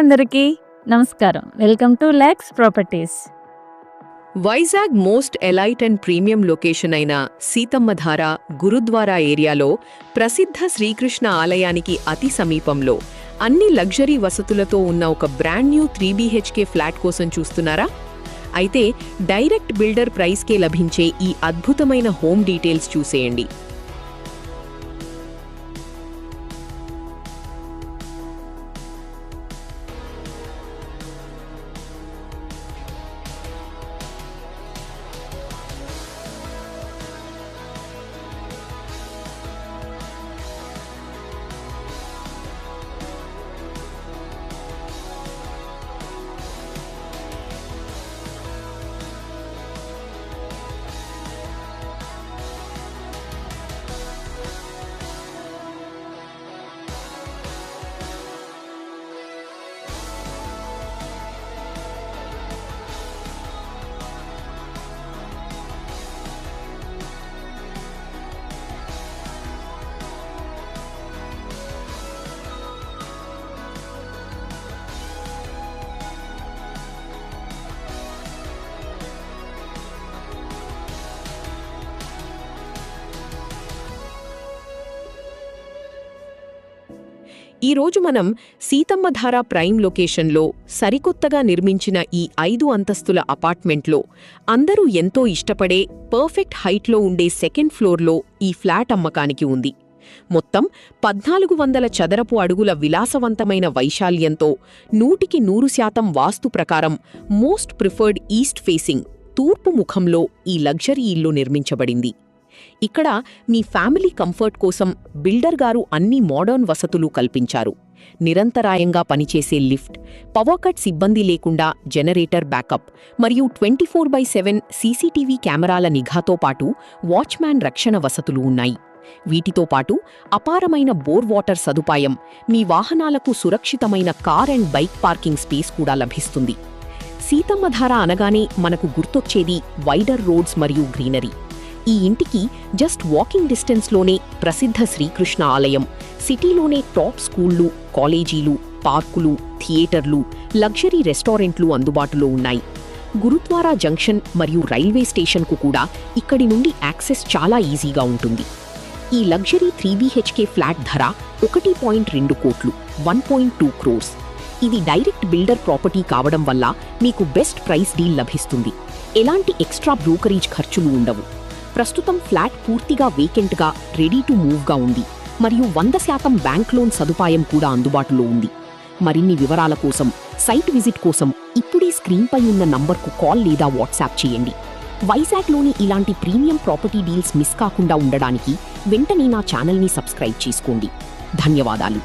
అందరికీ నమస్కారం. Welcome to Lex properties. Vizag most elite and premium location అయిన సీతమ్మధార గురుద్వారా ఏరియాలో ప్రసిద్ధ శ్రీకృష్ణ ఆలయానికి అతి సమీపంలో అన్ని లగ్జరీ వసతులతో ఉన్న ఒక బ్రాండ్ న్యూ 3 BHK ఫ్లాట్ కోసం చూస్తున్నారా? అయితే డైరెక్ట్ బిల్డర్ ప్రైస్కే లభించే ఈ అద్భుతమైన హోమ్ డీటెయిల్స్ చూసేయండి. ఈరోజు మనం సీతమ్మధార ప్రైమ్ లొకేషన్లో సరికొత్తగా నిర్మించిన ఈ 5 అంతస్తుల అపార్ట్మెంట్లో అందరూ ఎంతో ఇష్టపడే పర్ఫెక్ట్ హైట్లో ఉండే సెకండ్ ఫ్లోర్లో ఈ ఫ్లాట్ అమ్మకానికి ఉంది. మొత్తం 1400 చదరపు అడుగుల విలాసవంతమైన వైశాల్యంతో 100% వాస్తు ప్రకారం మోస్ట్ ప్రిఫర్డ్ ఈస్ట్ ఫేసింగ్ తూర్పు ముఖంలో ఈ లగ్జరీ ఇల్లు నిర్మించబడింది. ఇక్కడ మీ ఫ్యామిలీ కంఫర్ట్ కోసం బిల్డర్ గారు అన్ని మోడర్న్ వసతులు కల్పించారు. నిరంతరాయంగా పనిచేసే లిఫ్ట్, పవర్ కట్స్ ఇబ్బంది లేకుండా జనరేటర్ బ్యాకప్ మరియు 24/7 సీసీటీవీ కెమెరాల నిఘాతో పాటు వాచ్మ్యాన్ రక్షణ వసతులు ఉన్నాయి. వీటితో పాటు అపారమైన బోర్ వాటర్ సదుపాయం, మీ వాహనాలకు సురక్షితమైన car and bike parking space కూడా లభిస్తుంది. సీతమ్మధార అనగానే మనకు గుర్తొచ్చేది వైడర్ రోడ్స్ మరియు గ్రీనరీ. ఈ ఇంటికి జస్ట్ వాకింగ్ డిస్టెన్స్లోనే ప్రసిద్ధ శ్రీకృష్ణ ఆలయం, సిటీలోనే టాప్ స్కూళ్లు, కాలేజీలు, పార్కులు, థియేటర్లు, లగ్జరీ రెస్టారెంట్లు అందుబాటులో ఉన్నాయి. గురుద్వారా జంక్షన్ మరియు రైల్వే స్టేషన్కు కూడా ఇక్కడి నుండి యాక్సెస్ చాలా ఈజీగా ఉంటుంది. ఈ లగ్జరీ 3 BHK ఫ్లాట్ ధర 1.2 కోట్లు, 1.2 crores. ఇది డైరెక్ట్ బిల్డర్ ప్రాపర్టీ కావడం వల్ల మీకు బెస్ట్ ప్రైస్ డీల్ లభిస్తుంది. ఎలాంటి ఎక్స్ట్రా బ్రోకరేజ్ ఖర్చులు ఉండవు. ప్రస్తుతం ఫ్లాట్ పూర్తిగా వేకెంట్గా రెడీ టు మూవ్గా ఉంది మరియు 100% బ్యాంక్ లోన్ సదుపాయం కూడా అందుబాటులో ఉంది. మరిన్ని వివరాల కోసం, సైట్ విజిట్ కోసం ఇప్పుడే స్క్రీన్పై ఉన్న నంబర్కు కాల్ లేదా వాట్సాప్ చేయండి. వైజాగ్లోని ఇలాంటి ప్రీమియం ప్రాపర్టీ డీల్స్ మిస్ కాకుండా ఉండడానికి వెంటనే నా ఛానల్ని సబ్స్క్రైబ్ చేసుకోండి. ధన్యవాదాలు.